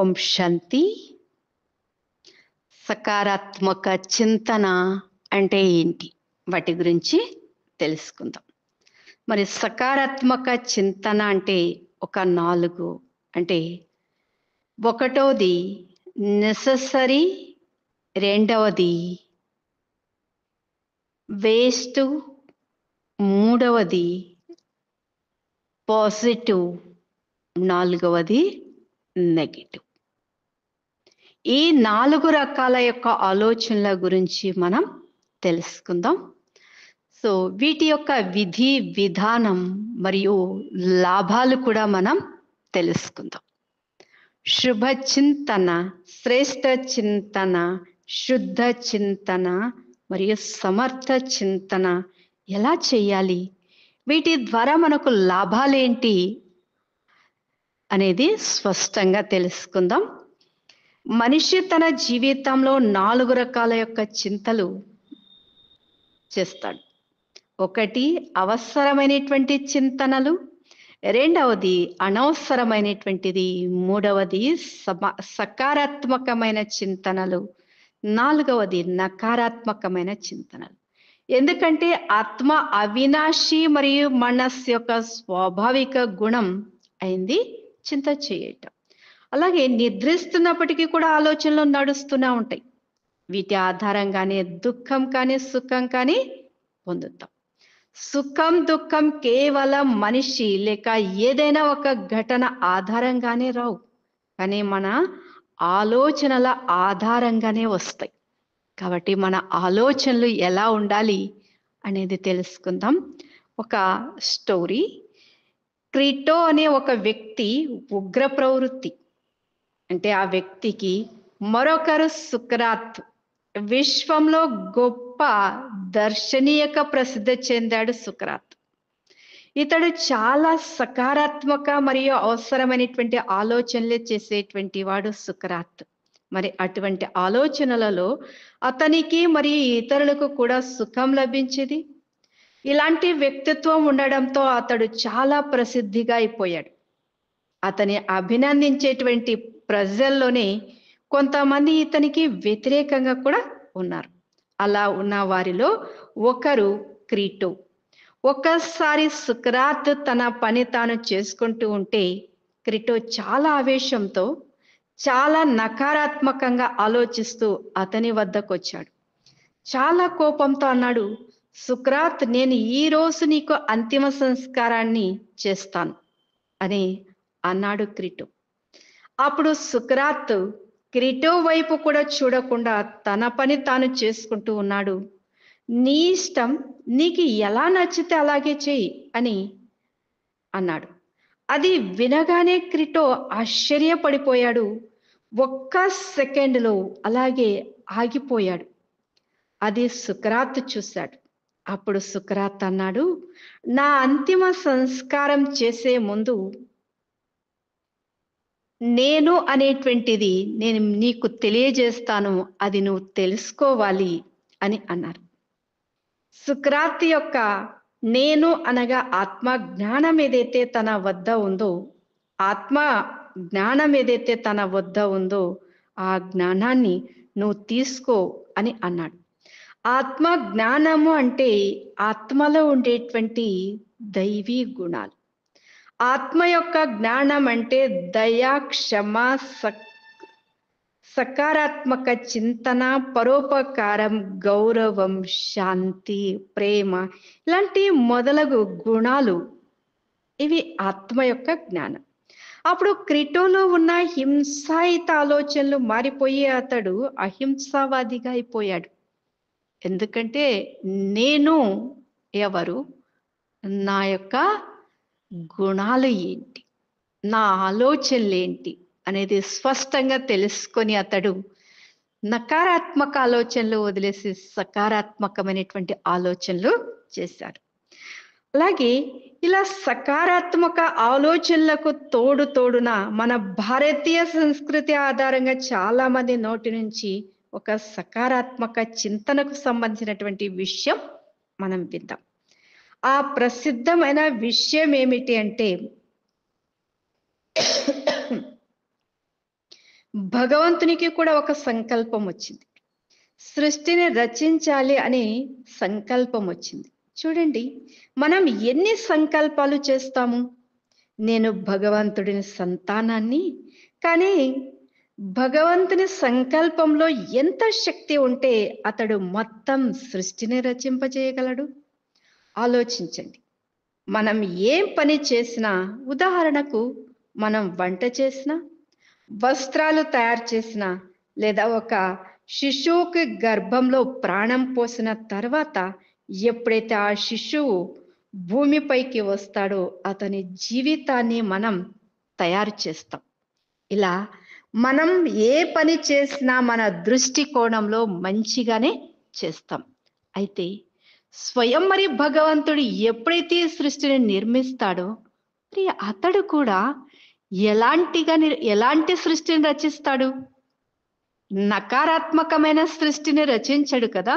ఓం శాంతి. సకారాత్మక చింతన అంటే ఏంటి, వాటి గురించి తెలుసుకుందాం. మరి సకారాత్మక చింతన అంటే ఒక 4 అంటే ఒకటోది నెససరీ, రెండవది వేస్ట్, మూడవది పాజిటివ్, నాలుగవది నెగటివ్. ఈ 4 రకాల యొక్క ఆలోచనల గురించి మనం తెలుసుకుందాం. సో వీటి యొక్క విధి విధానం మరియు లాభాలు కూడా మనం తెలుసుకుందాం. శుభ చింతన, శ్రేష్ఠ చింతన, శుద్ధ చింతన మరియు సమర్థ చింతన ఎలా చేయాలి, వీటి ద్వారా మనకు లాభాలేంటి అనేది స్పష్టంగా తెలుసుకుందాం. మనిషి తన జీవితంలో 4 రకాల యొక్క చింతలు చేస్తాడు. ఒకటి అవసరమైనటువంటి చింతనలు, రెండవది అనవసరమైనటువంటిది, మూడవది సకారాత్మకమైన చింతనలు, నాలుగవది నకారాత్మకమైన చింతనలు. ఎందుకంటే ఆత్మ అవినాశి మరియు మనస్సు యొక్క స్వాభావిక గుణం అయింది చింత చేయటం. అలాగే నిద్రిస్తున్నప్పటికీ కూడా ఆలోచనలు నడుస్తూనే ఉంటాయి. వీటి ఆధారంగానే దుఃఖం కానీ సుఖం కానీ పొందుతాం. సుఖం దుఃఖం కేవలం మనిషి లేక ఏదైనా ఒక ఘటన ఆధారంగానే రావు, కానీ మన ఆలోచనల ఆధారంగానే వస్తాయి. కాబట్టి మన ఆలోచనలు ఎలా ఉండాలి అనేది తెలుసుకుందాం. ఒక స్టోరీ. క్రీటో అనే ఒక వ్యక్తి ఉగ్ర ప్రవృత్తి, అంటే ఆ వ్యక్తికి మరొకరు సుక్రాత్, విశ్వంలో గొప్ప దర్శనీయక ప్రసిద్ధి చెందాడు సుక్రాత్. ఇతడు చాలా సకారాత్మక మరియు అవసరమైనటువంటి ఆలోచనలే చేసేటువంటి వాడు సుక్రాత్. మరి అటువంటి ఆలోచనలలో అతనికి మరియు ఇతరులకు కూడా సుఖం లభించేది. ఇలాంటి వ్యక్తిత్వం ఉండడంతో అతడు చాలా ప్రసిద్ధిగా అయిపోయాడు. అతని అభినందించేటువంటి ప్రజల్లోనే కొంతమంది ఇతనికి వ్యతిరేకంగా కూడా ఉన్నారు. అలా ఉన్న వారిలో ఒకరు క్రీటో. ఒక్కసారి సుక్రాత్ తన పని తాను చేసుకుంటూ ఉంటే క్రీటో చాలా ఆవేశంతో, చాలా నకారాత్మకంగా ఆలోచిస్తూ అతని వద్దకు వచ్చాడు. చాలా కోపంతో అన్నాడు, సుక్రాత్, నేను ఈ రోజు నీకు అంతిమ సంస్కారాన్ని చేస్తాను అని అన్నాడు క్రీటో. అప్పుడు సుక్రాత్ క్రీటో వైపు కూడా చూడకుండా తన పని తాను చేసుకుంటూ ఉన్నాడు. నీ ఇష్టం, నీకు ఎలా నచ్చితే అలాగే చెయ్యి అని అన్నాడు. అది వినగానే క్రీటో ఆశ్చర్యపడిపోయాడు. ఒక్క సెకండ్లో అలాగే ఆగిపోయాడు. అది సుక్రాత్ చూశాడు. అప్పుడు సుక్రాత్ అన్నాడు, నా అంతిమ సంస్కారం చేసే ముందు నేను అనేటువంటిది నేను నీకు తెలియజేస్తాను, అది నువ్వు తెలుసుకోవాలి అని అన్నారు. సుక్రాత్ యొక్క నేను అనగా ఆత్మ జ్ఞానం ఏదైతే తన వద్ద ఉందో, ఆత్మ జ్ఞానం ఏదైతే తన వద్ద ఉందో ఆ జ్ఞానాన్ని నువ్వు తీసుకో అని అన్నాడు. ఆత్మ జ్ఞానము అంటే ఆత్మలో ఉండేటువంటి దైవీ గుణాలు. ఆత్మ యొక్క జ్ఞానం అంటే దయ, క్షమ, సకారాత్మక చింతన, పరోపకారం, గౌరవం, శాంతి, ప్రేమ, ఇలాంటి మొదలగు గుణాలు. ఇవి ఆత్మ యొక్క జ్ఞానం. అప్పుడు క్రీటోలో ఉన్న హింసాయుత ఆలోచనలు మారిపోయి అతడు అహింసావాదిగా అయిపోయాడు. ఎందుకంటే నేను ఎవరు, నా యొక్క గుణాలు ఏంటి, నా ఆలోచనలు ఏంటి అనేది స్పష్టంగా తెలుసుకొని అతడు నకారాత్మక ఆలోచనలు వదిలేసి సకారాత్మకమైనటువంటి ఆలోచనలు చేశాడు. అలాగే ఇలా సకారాత్మక ఆలోచనలకు తోడున మన భారతీయ సంస్కృతి ఆధారంగా చాలా మంది నోటి నుంచి ఒక సకారాత్మక చింతనకు సంబంధించినటువంటి విషయం మనం విందాం. ఆ ప్రసిద్ధమైన విషయం ఏమిటి అంటే, భగవంతునికి కూడా ఒక సంకల్పం వచ్చింది. సృష్టిని రచించాలి అని సంకల్పం వచ్చింది. చూడండి, మనం ఎన్ని సంకల్పాలు చేస్తాము? నేను భగవంతుడిని సంతానాన్ని. కానీ భగవంతుని సంకల్పంలో ఎంత శక్తి ఉంటే అతడు మొత్తం సృష్టిని రచింపజేయగలడు? ఆలోచించండి. మనం ఏం పని చేసినా, ఉదాహరణకు మనం వంట చేసినా, వస్త్రాలు తయారు చేసినా, లేదా ఒక శిశువుకి గర్భంలో ప్రాణం పోసిన తర్వాత ఎప్పుడైతే ఆ శిశువు భూమిపైకి వస్తాడో అతని జీవితాన్ని మనం తయారు చేస్తాం. ఇలా మనం ఏ పని చేసినా మన దృష్టికోణంలో మంచిగానే చేస్తాం. అయితే స్వయం మరి భగవంతుడు ఎప్పుడైతే సృష్టిని నిర్మిస్తాడో మరి అతడు కూడా ఎలాంటి సృష్టిని రచిస్తాడు? నకారాత్మకమైన సృష్టిని రచించడు కదా,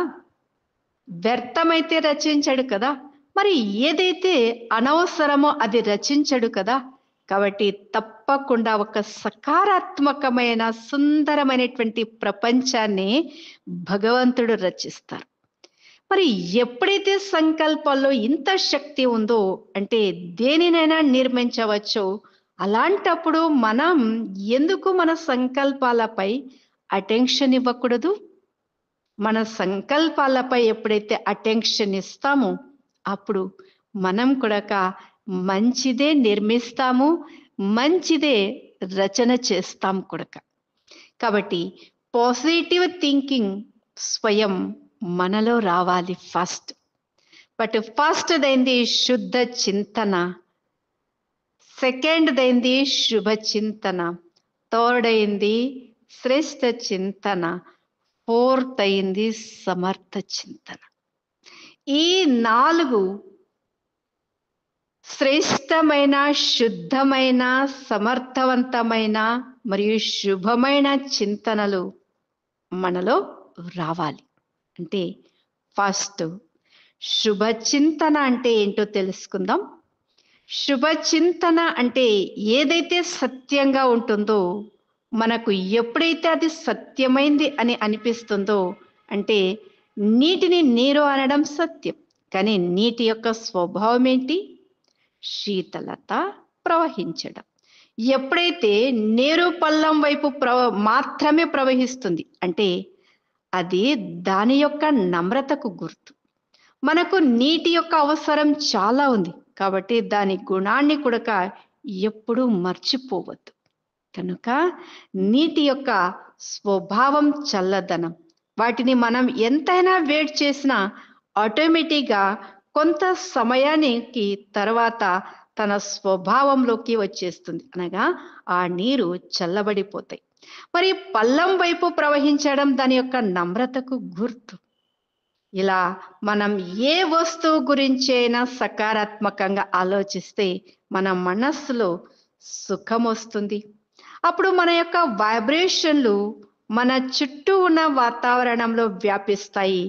వ్యర్థమైతే రచించడు కదా, మరి ఏదైతే అనవసరమో అది రచించడు కదా. కాబట్టి తప్పకుండా ఒక సకారాత్మకమైన సుందరమైనటువంటి ప్రపంచాన్ని భగవంతుడు రచిస్తారు. మరి ఎప్పుడైతే సంకల్పాల్లో ఇంత శక్తి ఉందో, అంటే దేనినైనా నిర్మించవచ్చు, అలాంటప్పుడు మనం ఎందుకు మన సంకల్పాలపై అటెన్షన్ ఇవ్వకూడదు? మన సంకల్పాలపై ఎప్పుడైతే అటెన్షన్ ఇస్తామో అప్పుడు మనం కూడా మంచిదే నిర్మిస్తాము, మంచిదే రచన చేస్తాం కూడా. కాబట్టి పాజిటివ్ థింకింగ్ స్వయం మనలో రావాలి ఫస్ట్. బట్ ఫస్ట్ దైంది శుద్ధ చింతన, సెకండ్ దైంది శుభ చింతన, థర్డ్ అయింది శ్రేష్ఠ చింతన, ఫోర్త్ అయింది సమర్థ చింతన. ఈ 4 శ్రేష్టమైన, శుద్ధమైన, సమర్థవంతమైన మరియు శుభమైన చింతనలు మనలో రావాలి. అంటే ఫస్ట్ శుభ చింతన అంటే ఏంటో తెలుసుకుందాం. శుభ చింతన అంటే ఏదైతే సత్యంగా ఉంటుందో, మనకు ఎప్పుడైతే అది సత్యమైంది అని అనిపిస్తుందో, అంటే నీటిని నీరు అనడం సత్యం, కానీ నీటి యొక్క స్వభావం ఏంటి? శీతలత, ప్రవహించడం. ఎప్పుడైతే నీరు పల్లం వైపు మాత్రమే ప్రవహిస్తుంది, అంటే అది దాని యొక్క నమ్రతకు గుర్తు. మనకు నీటి యొక్క అవసరం చాలా ఉంది, కాబట్టి దాని గుణాన్ని కూడా ఎప్పుడూ మర్చిపోవద్దు. కనుక నీటి యొక్క స్వభావం చల్లదనం. వాటిని మనం ఎంతైనా వేడి చేసినా ఆటోమేటిక్గా కొంత సమయానికి తర్వాత తన స్వభావంలోకి వచ్చేస్తుంది, అనగా ఆ నీరు చల్లబడిపోతాయి. మరి పల్లం వైపు ప్రవహించడం దాని యొక్క నమ్రతకు గుర్తు. ఇలా మనం ఏ వస్తువు గురించి అయినా సకారాత్మకంగా ఆలోచిస్తే మన మనస్సులో సుఖం వస్తుంది. అప్పుడు మన యొక్క వైబ్రేషన్లు మన చుట్టూ ఉన్న వాతావరణంలో వ్యాపిస్తాయి.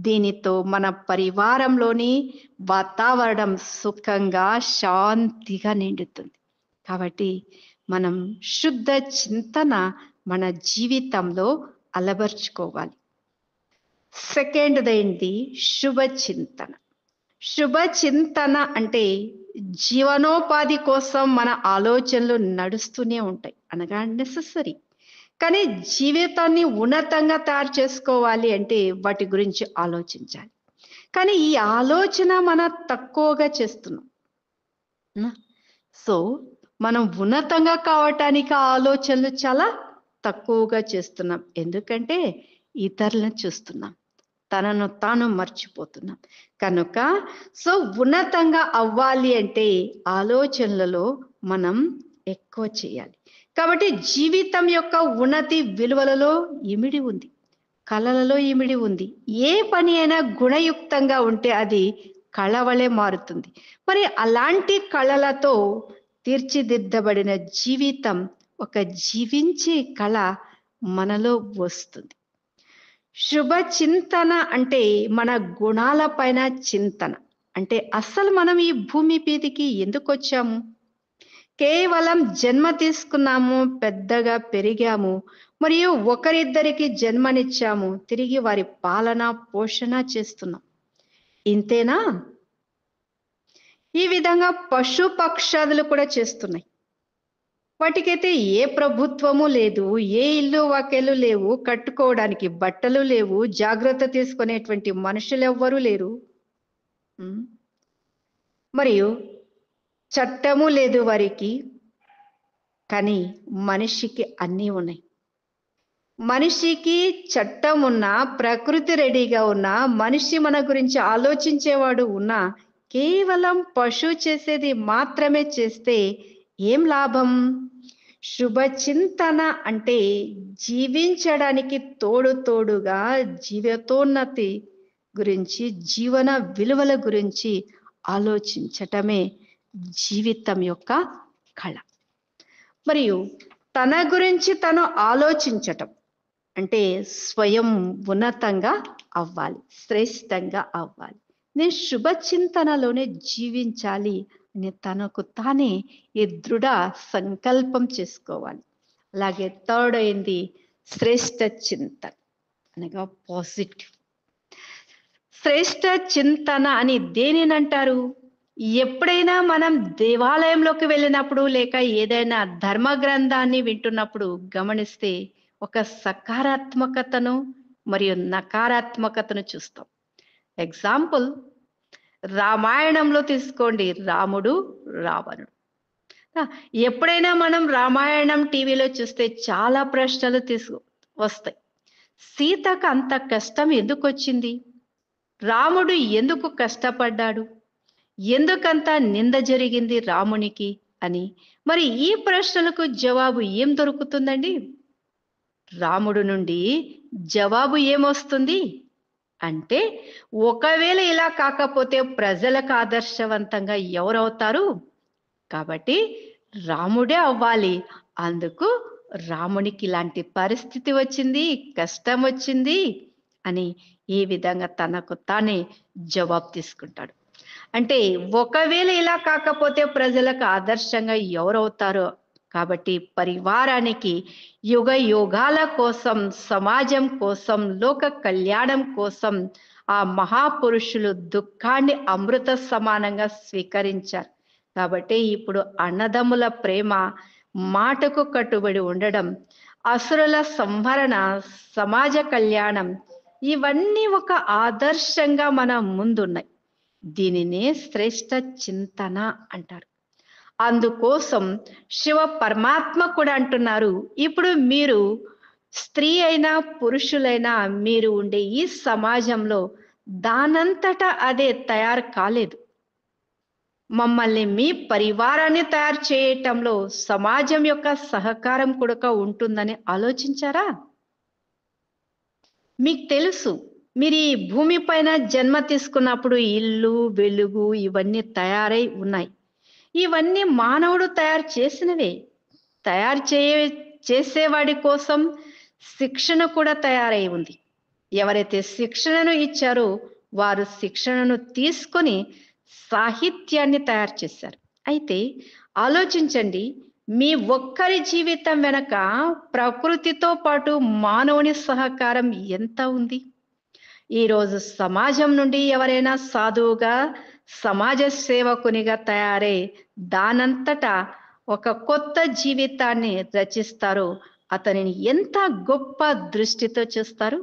దీనితో మన పరివారంలోని వాతావరణం సుఖంగా, శాంతిగా నిండుతుంది. కాబట్టి మనం శుద్ధ చింతన మన జీవితంలో అలవర్చుకోవాలి. సెకండ్ ఏంటి? శుభ చింతన. శుభ చింతన అంటే జీవనోపాధి కోసం మన ఆలోచనలు నడుస్తూనే ఉంటాయి, అనగా నెససరీ. కానీ జీవితాన్ని ఉన్నతంగా తయారు చేసుకోవాలి అంటే వాటి గురించి ఆలోచించాలి. కానీ ఈ ఆలోచన మనం తక్కువగా చేస్తున్నాం. సో మనం ఉన్నతంగా కావటానికి ఆలోచనలు చాలా తక్కువగా చేస్తున్నాం. ఎందుకంటే ఇతరులను చూస్తున్నాం, తనను తాను మర్చిపోతున్నాం. కనుక సో ఉన్నతంగా అవ్వాలి అంటే ఆలోచనలలో మనం ఎక్కువ చేయాలి. కాబట్టి జీవితం యొక్క ఉన్నతి విలువలలో ఇమిడి ఉంది, కళలలో ఇమిడి ఉంది. ఏ పని అయినా గుణయుక్తంగా ఉంటే అది కళవలే మారుతుంది. మరి అలాంటి కళలతో తీర్చిదిద్దబడిన జీవితం, ఒక జీవించే కళ మనలో వస్తుంది. శుభ చింతన అంటే మన గుణాల పైన చింతన. అంటే అసలు మనం ఈ భూమి మీదకి ఎందుకు వచ్చాము? కేవలం జన్మ తీసుకున్నాము, పెద్దగా పెరిగాము, మరియు ఒకరిద్దరికి జన్మనిచ్చాము, తిరిగి వారి పాలన పోషణ చేస్తున్నాం. ఇంతేనా? ఈ విధంగా పశు పక్షాదులు కూడా చేస్తున్నాయి. వాటికైతే ఏ ప్రభుత్వము లేదు, ఏ ఇల్లు వాకిళ్ళు లేవు, కట్టుకోవడానికి బట్టలు లేవు, జాగ్రత్త తీసుకునేటువంటి మనుషులు ఎవ్వరూ లేరు. ఉమ్. మరియు చట్టము లేదు వారికి. కానీ మనిషికి అన్నీ ఉన్నాయి. మనిషికి చట్టం ఉన్నా, ప్రకృతి రెడీగా ఉన్నా, మనిషి మన గురించి ఆలోచించేవాడు ఉన్నా, కేవలం పశువు చేసేది మాత్రమే చేస్తే ఏం లాభం? శుభచింతన అంటే జీవించడానికి తోడుగా జీవితోన్నతి గురించి, జీవన విలువల గురించి ఆలోచించటమే జీవితం యొక్క కళ. మరియు తన గురించి తను ఆలోచించటం అంటే స్వయం ఉన్నతంగా అవ్వాలి, శ్రేష్టంగా అవ్వాలి. నేను శుభచింతనలోనే జీవించాలి అని తనకు తానే ఈ దృఢ సంకల్పం చేసుకోవాలి. అలాగే థర్డ్ అయింది శ్రేష్ట చింతన అనగా పాజిటివ్. శ్రేష్ట చింతన అని దేనినంటారు? ఎప్పుడైనా మనం దేవాలయంలోకి వెళ్ళినప్పుడు లేక ఏదైనా ధర్మ గ్రంథాన్ని వింటున్నప్పుడు గమనిస్తే ఒక సకారాత్మకతను మరియు నకారాత్మకతను చూస్తాం. ఎగ్జాంపుల్, రామాయణంలో తీసుకోండి, రాముడు రావణుడు. ఎప్పుడైనా మనం రామాయణం టీవీలో చూస్తే చాలా ప్రశ్నలు వస్తాయి. సీతకు అంత కష్టం ఎందుకు వచ్చింది? రాముడు ఎందుకు కష్టపడ్డాడు? ఎందుకంత నింద జరిగింది రామునికి అని. మరి ఈ ప్రశ్నలకు జవాబు ఏం దొరుకుతుందండి? రాముడు నుండి జవాబు ఏమొస్తుంది అంటే, ఒకవేళ ఇలా కాకపోతే ప్రజలకు ఆదర్శవంతంగా ఎవరవుతారు? కాబట్టి రాముడే అవ్వాలి. అందుకు రామునికి ఇలాంటి పరిస్థితి వచ్చింది, కష్టం వచ్చింది అని ఈ విధంగా తనకు తానే జవాబు తీసుకుంటాడు. అంటే ఒకవేళ ఇలా కాకపోతే ప్రజలకు ఆదర్శంగా ఎవరవుతారో, కాబట్టి పరివారానికి యుగ యుగాల కోసం, సమాజం కోసం, లోక కళ్యాణం కోసం ఆ మహాపురుషులు దుఃఖాన్ని అమృత సమానంగా స్వీకరించారు. కాబట్టి ఇప్పుడు అన్నదమ్ముల ప్రేమ, మాటకు కట్టుబడి ఉండడం, అసురుల సంహరణ, సమాజ కళ్యాణం ఇవన్నీ ఒక ఆదర్శంగా మన ముందున్నాయి. దీనినే శ్రేష్ట చింతన అంటారు. అందుకోసం శివ పరమాత్మ కూడా అంటున్నారు, ఇప్పుడు మీరు స్త్రీ అయినా పురుషులైనా మీరు ఉండే ఈ సమాజంలో దానంతటా అదే తయారు కాలేదు. మమ్మల్ని మీ పరివారాన్ని తయారు చేయటంలో సమాజం యొక్క సహకారం కూడా ఉంటుందని ఆలోచించారా? మీకు తెలుసు, మీరు ఈ భూమి పైన జన్మ తీసుకున్నప్పుడు ఇల్లు, వెలుగు ఇవన్నీ తయారై ఉన్నాయి. ఇవన్నీ మానవుడు తయారు చేసినవే. తయారు చేసేవాడి కోసం శిక్షణ కూడా తయారై ఉంది. ఎవరైతే శిక్షణను ఇచ్చారో వారు శిక్షణను తీసుకొని సాహిత్యాన్ని తయారు చేశారు. అయితే ఆలోచించండి, మీ ఒక్కరి జీవితం వెనక ప్రకృతితో పాటు మానవుని సహకారం ఎంత ఉంది? ఈరోజు సమాజం నుండి ఎవరైనా సాధువుగా, సమాజ సేవకునిగా తయారై దానంతటా ఒక కొత్త జీవితాన్ని రచిస్తారో అతనిని ఎంత గొప్ప దృష్టితో చూస్తారు.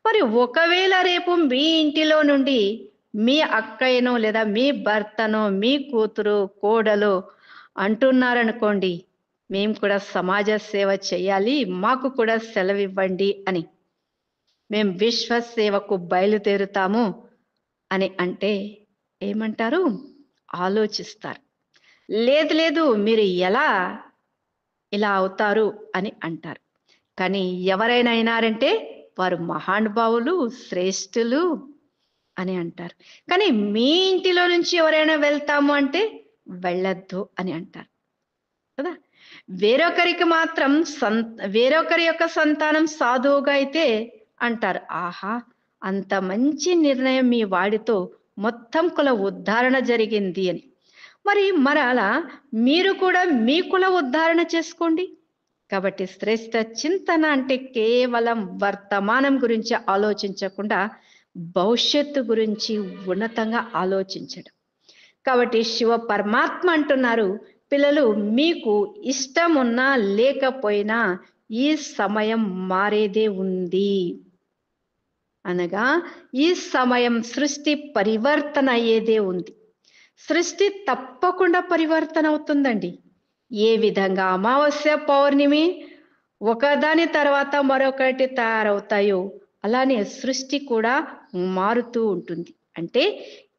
మరి ఒకవేళ రేపు మీ ఇంటిలో నుండి మీ అక్కయ్యనో లేదా మీ భర్తనో మీ కూతురు కోడలు అంటున్నారనుకోండి, మేము కూడా సమాజ సేవ చేయాలి, మాకు కూడా సెలవు ఇవ్వండి అని, మేము విశ్వ సేవకు బయలుదేరుతాము అని అంటే ఏమంటారు? ఆలోచిస్తారు. లేదు లేదు, మీరు ఎలా ఇలా అవుతారు అని అంటారు. కానీ ఎవరైనా అయినారంటే వారు మహానుభావులు, శ్రేష్ఠులు అని అంటారు. కానీ మీ ఇంటిలో నుంచి ఎవరైనా వెళ్తాము అంటే వెళ్ళొద్దు అని అంటారు కదా. వేరొకరికి మాత్రం వేరొకరి యొక్క సంతానం సాధువుగా అయితే అంటారు, ఆహా అంత మంచి నిర్ణయం మీ వాడితో మొత్తం కుల ఉద్ధరణ జరిగింది అని. అలా మీరు కూడా మీ కుల ఉద్ధరణ చేసుకోండి. కాబట్టి శ్రేష్ఠ చింతన అంటే కేవలం వర్తమానం గురించి ఆలోచించకుండా భవిష్యత్తు గురించి ఉన్నతంగా ఆలోచించడం. కాబట్టి శివ పరమాత్మ అంటున్నారు, పిల్లలు మీకు ఇష్టం ఉన్నా లేకపోయినా ఈ సమయం మారేదే ఉంది. అనగా ఈ సమయం సృష్టి పరివర్తన అయ్యేదే ఉంది. సృష్టి తప్పకుండా పరివర్తన అవుతుందండి. ఏ విధంగా అమావాస్య పౌర్ణమి ఒకదాని తర్వాత మరొకటి తయారవుతాయో అలానే సృష్టి కూడా మారుతూ ఉంటుంది. అంటే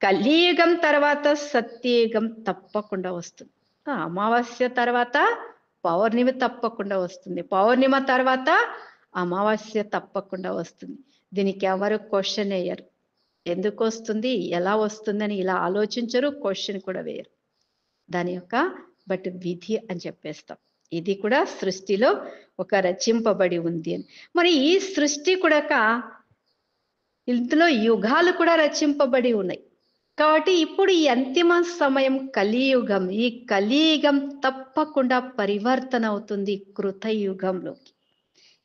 కలియుగం తర్వాత సత్యయుగం తప్పకుండా వస్తుంది. అమావాస్య తర్వాత పౌర్ణమి తప్పకుండా వస్తుంది. పౌర్ణిమ తర్వాత అమావాస్య తప్పకుండా వస్తుంది. దీనికి ఎవరు క్వశ్చన్ వేయరు. ఎందుకు వస్తుంది, ఎలా వస్తుందని ఇలా ఆలోచించరు, క్వశ్చన్ కూడా వేయరు. దాని యొక్క బట్ విధి అని చెప్పేస్తాం. ఇది కూడా సృష్టిలో ఒక రచింపబడి ఉంది అని. మరి ఈ సృష్టి కూడా ఇందులో యుగాలు కూడా రచింపబడి ఉన్నాయి. కాబట్టి ఇప్పుడు ఈ అంతిమ సమయం కలియుగం. ఈ కలియుగం తప్పకుండా పరివర్తన అవుతుంది కృతయుగంలోకి.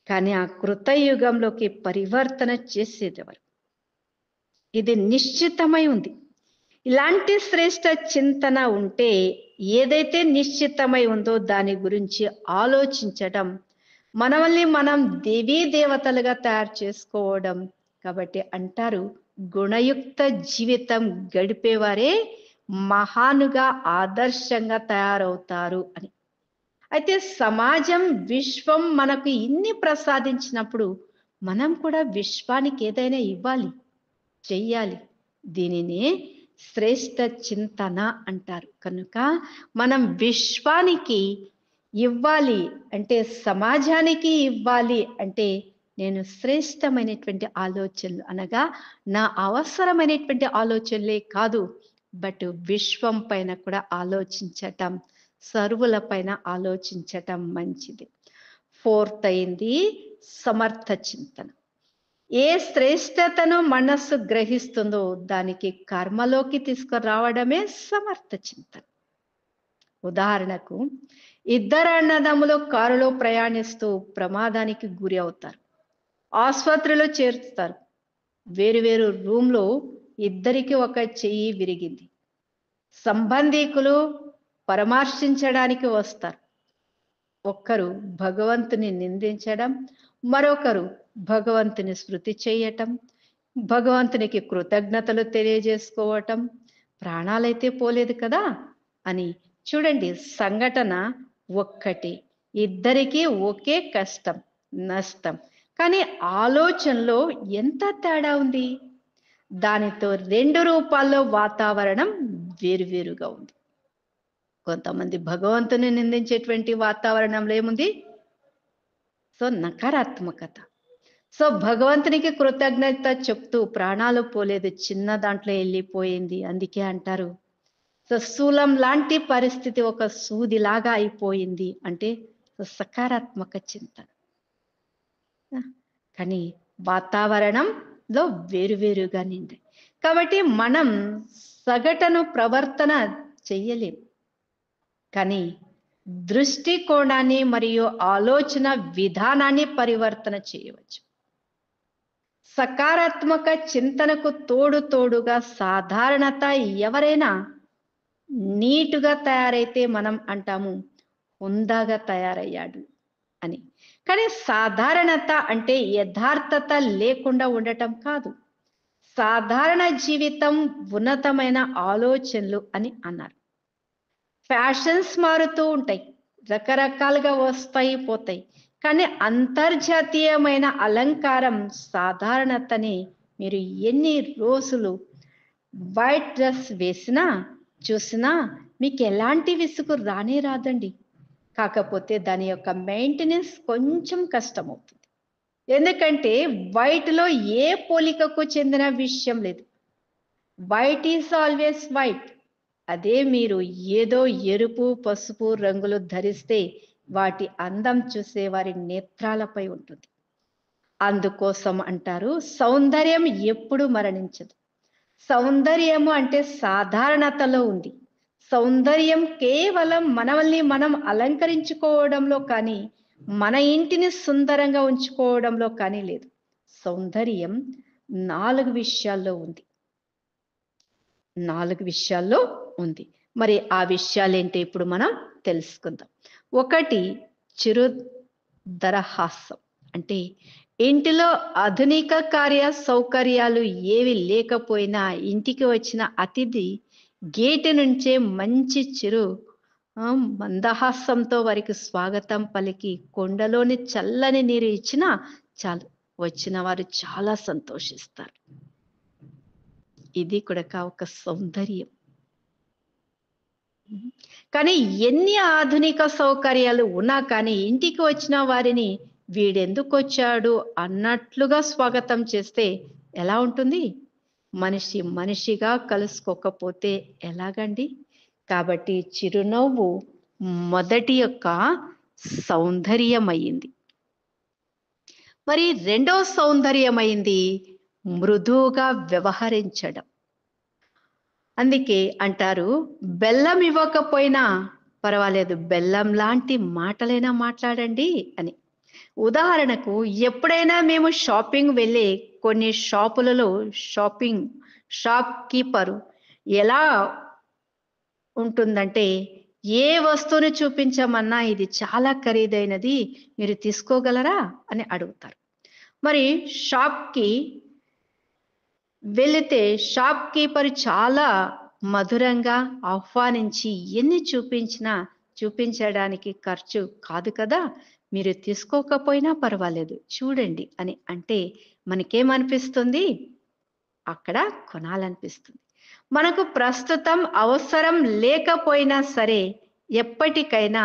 కానీ ఆ కృతయుగంలోకి పరివర్తన చేసేదెవరు? ఇది నిశ్చితమై ఉంది. ఇలాంటి శ్రేష్ఠ చింతన ఉంటే ఏదైతే నిశ్చితమై ఉందో దాని గురించి ఆలోచించడం, మనల్ని మనం దేవీ దేవతలుగా తయారు చేసుకోవడం. కాబట్టి అంటారు, గుణయుక్త జీవితం గడిపేవారే మహానుగా ఆదర్శంగా తయారవుతారు అని. అయితే సమాజం, విశ్వం మనకు ఇన్ని ప్రసాదించినప్పుడు మనం కూడా విశ్వానికి ఏదైనా ఇవ్వాలి, చెయ్యాలి. దీనినే శ్రేష్ఠ చింతన అంటారు. కనుక మనం విశ్వానికి ఇవ్వాలి అంటే, సమాజానికి ఇవ్వాలి అంటే నేను శ్రేష్టమైనటువంటి ఆలోచనలు అనగా నా అవసరమైనటువంటి ఆలోచనలే కాదు, బట్ విశ్వం పైన కూడా ఆలోచించటం, సర్వుల పైన ఆలోచించటం మంచిది. ఫోర్త్ అయింది సమర్థ చింతన. ఏ శ్రేష్టతను మనస్సు గ్రహిస్తుందో దానికి కర్మలోకి తీసుకురావడమే సమర్థ చింతన. ఉదాహరణకు, ఇద్దరు అన్నదమ్ములు కారులో ప్రయాణిస్తూ ప్రమాదానికి గురి అవుతారు. ఆసుపత్రిలో చేరుస్తారు. వేరువేరు రూమ్లో ఇద్దరికి ఒక చెయ్యి విరిగింది. సంబంధికులు పరామర్శించడానికి వస్తారు. ఒక్కరు భగవంతుని నిందించడం, మరొకరు భగవంతుని స్మృతి చేయటం, భగవంతునికి కృతజ్ఞతలు తెలియజేసుకోవటం. ప్రాణాలైతే పోలేదు కదా అని. చూడండి, సంఘటన ఒక్కటి, ఇద్దరికీ ఒకే కష్టం, నష్టం. కానీ ఆలోచనలో ఎంత తేడా ఉంది. దానితో రెండు రూపాల్లో వాతావరణం వేరువేరుగా ఉంది. కొంతమంది భగవంతుని నిందించేటువంటి వాతావరణంలో ఏముంది? సో నకారాత్మకత. సో భగవంతునికి కృతజ్ఞత చెప్తూ ప్రాణాలు పోలేదు, చిన్న దాంట్లో వెళ్ళిపోయింది. అందుకే అంటారు, సో శూలం లాంటి పరిస్థితి ఒక సూదిలాగా అయిపోయింది అంటే సకారాత్మక చింతన. కానీ వాతావరణంలో వేరువేరుగా నిండి. కాబట్టి మనం సగటును ప్రవర్తన చెయ్యలేం, కానీ దృష్టికోణాన్ని మరియు ఆలోచన విధానాన్ని పరివర్తన చేయవచ్చు. సకారాత్మక చింతనకు తోడుగా సాధారణత. ఎవరైనా నీటుగా తయారైతే మనం అంటాము హుందాగా తయారయ్యాడు అని. కానీ సాధారణత అంటే యథార్థత లేకుండా ఉండటం కాదు, సాధారణ జీవితం, ఉన్నతమైన ఆలోచనలు అని అన్నారు. ఫ్యాషన్స్ మారుతూ ఉంటాయి, రకరకాలుగా వస్తాయి పోతాయి. కానీ అంతర్జాతీయమైన అలంకారం సాధారణతని మీరు ఎన్ని రోజులు వైట్ డ్రెస్ వేసినా చూసినా మీకు ఎలాంటి విసుగు రానే రాదండి. కాకపోతే దాని యొక్క మెయింటెనెన్స్ కొంచెం కష్టమవుతుంది. ఎందుకంటే వైట్లో ఏ పోలికకు చెందిన విషయం లేదు. White is always white. అదే మీరు ఏదో ఎరుపు, పసుపు రంగులు ధరిస్తే వాటి అందం చూసే వారి నేత్రాలపై ఉంటుంది. అందుకోసం అంటారు, సౌందర్యం ఎప్పుడు మరణించదు. సౌందర్యము అంటే సాధారణతలో ఉంది. సౌందర్యం కేవలం మనల్ని మనం అలంకరించుకోవడంలో కానీ, మన ఇంటిని సుందరంగా ఉంచుకోవడంలో కానీ లేదు. సౌందర్యం 4 విషయాల్లో ఉంది. 4 విషయాల్లో ఉంది. మరి ఆ విషయాలేంటో ఇప్పుడు మనం తెలుసుకుందాం. ఒకటి, చిరు దరహాసం. అంటే ఇంటిలో ఆధునిక కార్య సౌకర్యాలు ఏవి లేకపోయినా ఇంటికి వచ్చిన అతిథి గేటు నుంచే మంచి చిరు మందహాసంతో వారికి స్వాగతం పలికి కొండలోని చల్లని నీరు ఇచ్చినా చాలు, వచ్చిన వారు చాలా సంతోషిస్తారు. ఇది కూడా ఒక సౌందర్యం. కానీ ఎన్ని ఆధునిక సౌకర్యాలు ఉన్నా కానీ ఇంటికి వచ్చిన వారిని వీడెందుకు వచ్చాడు అన్నట్లుగా స్వాగతం చేస్తే ఎలా ఉంటుంది? మనిషి మనిషిగా కలుసుకోకపోతే ఎలాగండి? కాబట్టి చిరునవ్వు మొదటి యొక్క సౌందర్యమైంది. మరి రెండవ సౌందర్యమైంది మృదువుగా వ్యవహరించడం. అందుకే అంటారు, బెల్లం ఇవ్వకపోయినా పర్వాలేదు, బెల్లం లాంటి మాటలైనా మాట్లాడండి అని. ఉదాహరణకు ఎప్పుడైనా మేము షాపింగ్ వెళ్ళే కొన్ని షాపులలో షాప్ కీపరు ఎలా ఉంటుందంటే, ఏ వస్తువుని చూపించమన్నా ఇది చాలా ఖరీదైనది, మీరు తీసుకోగలరా అని అడుగుతారు. మరి షాప్కి వెళితే షాప్ కీపర్ చాలా మధురంగా ఆహ్వానించి ఎన్ని చూపించడానికి ఖర్చు కాదు కదా, మీరు తీసుకోకపోయినా పర్వాలేదు చూడండి అని అంటే మనకేమనిపిస్తుంది? అక్కడ కొనాలనిపిస్తుంది. మనకు ప్రస్తుతం అవసరం లేకపోయినా సరే ఎప్పటికైనా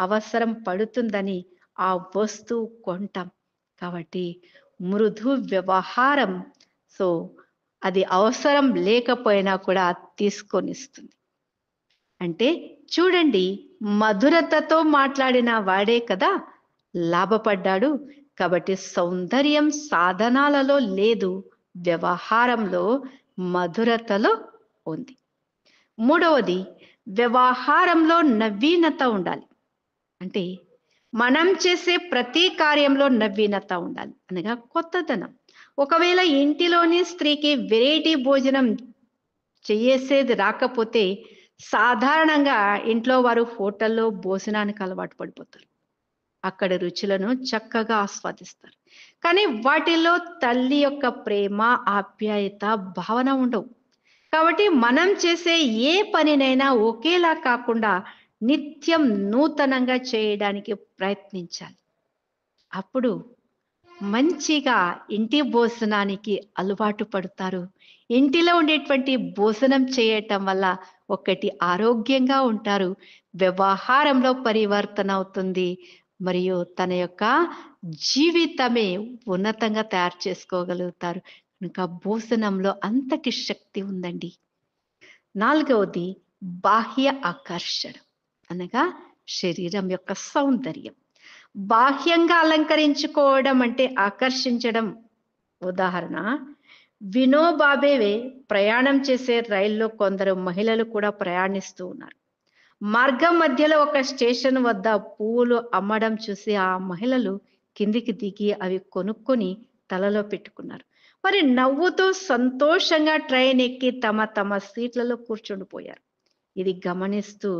అవసరం పడుతుందని ఆ వస్తువు కొంటాం. కాబట్టి మృదు వ్యవహారం అది అవసరం లేకపోయినా కూడా తీసుకొనిస్తుంది. అంటే చూడండి, మధురతతో మాట్లాడిన వాడే కదా లాభపడ్డాడు. కాబట్టి సౌందర్యం సాధనాలలో లేదు, వ్యవహారంలో మధురతలో ఉంది. మూడవది, వ్యవహారంలో నవీనత ఉండాలి. అంటే మనం చేసే ప్రతి కార్యంలో నవీనత ఉండాలి, అనగా కొత్తదనం. ఒకవేళ ఇంటిలోని స్త్రీకి వెరైటీ భోజనం చేసేది రాకపోతే సాధారణంగా ఇంట్లో వారు హోటల్లో భోజనానికి అలవాటు పడిపోతారు. అక్కడ రుచులను చక్కగా ఆస్వాదిస్తారు. కానీ వాటిలో తల్లి యొక్క ప్రేమ, ఆప్యాయత, భావన ఉండవు. కాబట్టి మనం చేసే ఏ పనినైనా ఒకేలా కాకుండా నిత్యం నూతనంగా చేయడానికి ప్రయత్నించాలి. అప్పుడు మంచిగా ఇంటి భోజనానికి అలవాటు పడతారు. ఇంటిలో ఉండేటువంటి భోజనం చేయటం వల్ల ఒకటి ఆరోగ్యంగా ఉంటారు, వ్యవహారంలో పరివర్తన అవుతుంది, మరియు తన యొక్క జీవితమే ఉన్నతంగా తయారు చేసుకోగలుగుతారు. కనుక భోజనంలో అంతటి శక్తి ఉందండి. నాలుగవది, బాహ్య ఆకర్షణ, అనగా శరీరం యొక్క సౌందర్యం. బాహ్యంగా అలంకరించుకోవడం అంటే ఆకర్షించడం. ఉదాహరణ, వినోబాబే ప్రయాణం చేసే రైల్లో కొందరు మహిళలు కూడా ప్రయాణిస్తూ ఉన్నారు. మార్గం మధ్యలో ఒక స్టేషన్ వద్ద పువ్వులు అమ్మడం చూసి ఆ మహిళలు కిందికి దిగి అవి కొనుక్కొని తలలో పెట్టుకున్నారు. మరి నవ్వుతూ సంతోషంగా ట్రైన్ ఎక్కి తమ తమ సీట్లలో కూర్చుండిపోయారు. ఇది గమనిస్తూ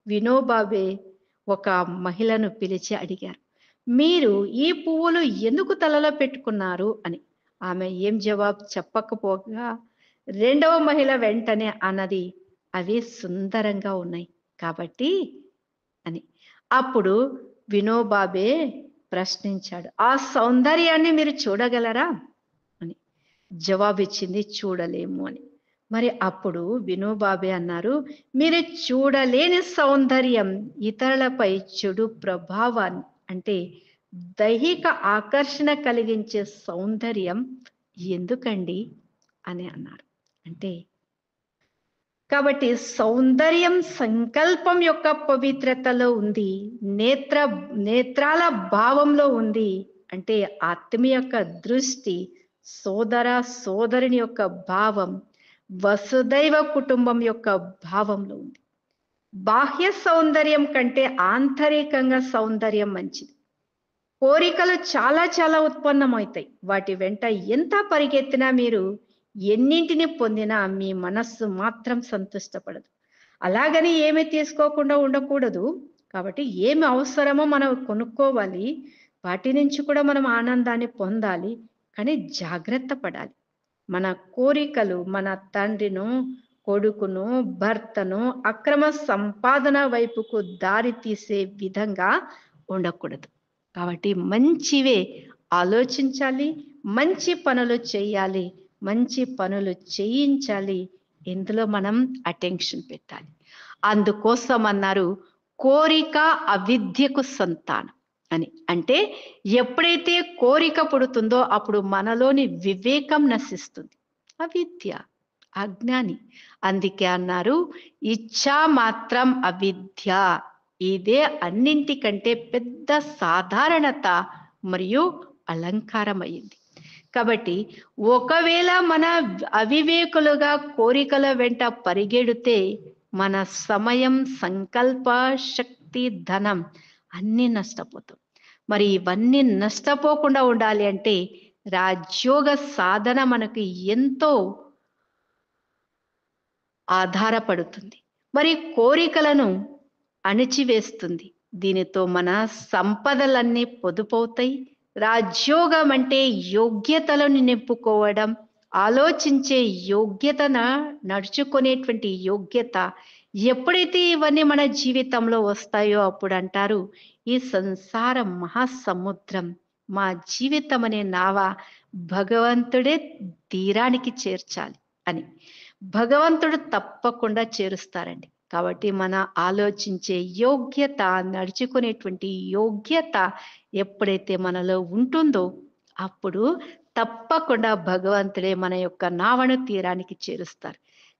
వినోబాబే ఒక మహిళను పిలిచి అడిగారు, మీరు ఈ పువ్వులు ఎందుకు తలలో పెట్టుకున్నారు అని. ఆమె ఏం జవాబు చెప్పకపోగా రెండవ మహిళ వెంటనే అన్నది, అవి సుందరంగా ఉన్నాయి కాబట్టి అని. అప్పుడు వినోబాబే ప్రశ్నించాడు, ఆ సౌందర్యాన్ని మీరు చూడగలరా అని. జవాబిచ్చింది, చూడలేము అని. మరి అప్పుడు వినోబాబే అన్నారు, మీరు చూడలేని సౌందర్యం ఇతరులపై చెడు ప్రభావాన్ని, అంటే దైహిక ఆకర్షణ కలిగించే సౌందర్యం ఎందుకండి అని అన్నారు. అంటే కాబట్టి సౌందర్యం సంకల్పం యొక్క పవిత్రతలో ఉంది, నేత్రాల భావంలో ఉంది. అంటే ఆత్మీయ యొక్క దృష్టి, సోదర సోదరుని యొక్క భావం, వసుదైవ కుటుంబం యొక్క భావంలో ఉంది. బాహ్య సౌందర్యం కంటే ఆంతరికంగా సౌందర్యం మంచిది. కోరికలు చాలా చాలా ఉత్పన్నమవుతాయి. వాటి వెంట ఎంత పరిగెత్తినా మీరు ఎన్నింటిని పొందినా మీ మనస్సు మాత్రం సంతుష్టపడదు. అలాగని ఏమీ తీసుకోకుండా ఉండకూడదు. కాబట్టి ఏమి అవసరమో మనం కొనుక్కోవాలి. వాటి నుంచి కూడా మనం ఆనందాన్ని పొందాలి. కానీ జాగ్రత్త పడాలి. మన కోరికలు మన తండ్రిను, కొడుకును, భర్తను అక్రమ సంపాదన వైపుకు దారి తీసే విధంగా ఉండకూడదు. కాబట్టి మంచివే ఆలోచించాలి, మంచి పనులు చేయాలి, మంచి పనులు చేయించాలి. ఇందులో మనం అటెన్షన్ పెట్టాలి. అందుకోసం అన్నారు కోరిక అవిద్యకు సంతానం అని. అంటే ఎప్పుడైతే కోరిక పుడుతుందో అప్పుడు మనలోని వివేకం నశిస్తుంది. అవిద్య, అజ్ఞాని. అందుకే అన్నారు ఇచ్ఛా మాత్రం అవిద్య. ఇదే అన్నింటికంటే పెద్ద సాధారణత మరియు అలంకారమైంది. కాబట్టి ఒకవేళ మన అవివేకులుగా కోరికల వెంట పరిగెడితే మన సమయం, సంకల్ప శక్తి, ధనం అన్నీ నష్టపోతాం. మరి ఇవన్నీ నష్టపోకుండా ఉండాలి అంటే రాజయోగ సాధన మనకు ఎంతో ఆధారపడుతుంది. మరి కోరికలను అణిచివేస్తుంది. దీనితో మన సంపదలన్నీ పొదుపవుతాయి. రాజయోగం అంటే యోగ్యతలను నింపుకోవడం, ఆలోచించే యోగ్యతన నడుచుకునేటువంటి యోగ్యత. ఎప్పుడైతే ఇవన్నీ మన జీవితంలో వస్తాయో అప్పుడు అంటారు ఈ సంసార మహాసముద్రం, మా జీవితం అనే నావ భగవంతుడే తీరానికి చేర్చాలి అని. భగవంతుడు తప్పకుండా చేరుస్తారండి. కాబట్టి మన ఆలోచించే యోగ్యత, నడుచుకునేటువంటి యోగ్యత ఎప్పుడైతే మనలో ఉంటుందో అప్పుడు తప్పకుండా భగవంతుడే మన యొక్క నావను తీరానికి చేరుస్తారు.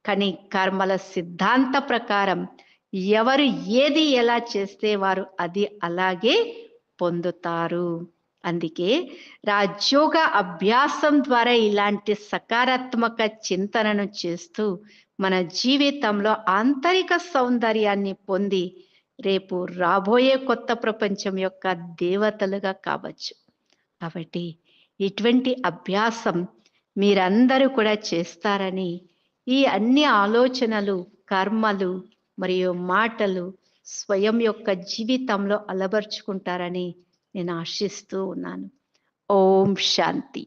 కానీ కర్మల సిద్ధాంత ప్రకారం ఎవరు ఏది ఎలా చేస్తే వారు అది అలాగే పొందుతారు. అందుకే రాజయోగ అభ్యాసం ద్వారా ఇలాంటి సకారాత్మక చింతనను చేస్తూ మన జీవితంలో ఆంతరిక సౌందర్యాన్ని పొంది రేపు రాబోయే కొత్త ప్రపంచం యొక్క దేవతలుగా కావచ్చు. కాబట్టి ఇటువంటి అభ్యాసం మీరందరూ కూడా చేస్తారని, ఈ అన్ని ఆలోచనలు, కర్మలు మరియు మాటలు స్వయం యొక్క జీవితంలో అలవర్చుకుంటారని నేను ఆశిస్తూ ఉన్నాను. ఓం శాంతి.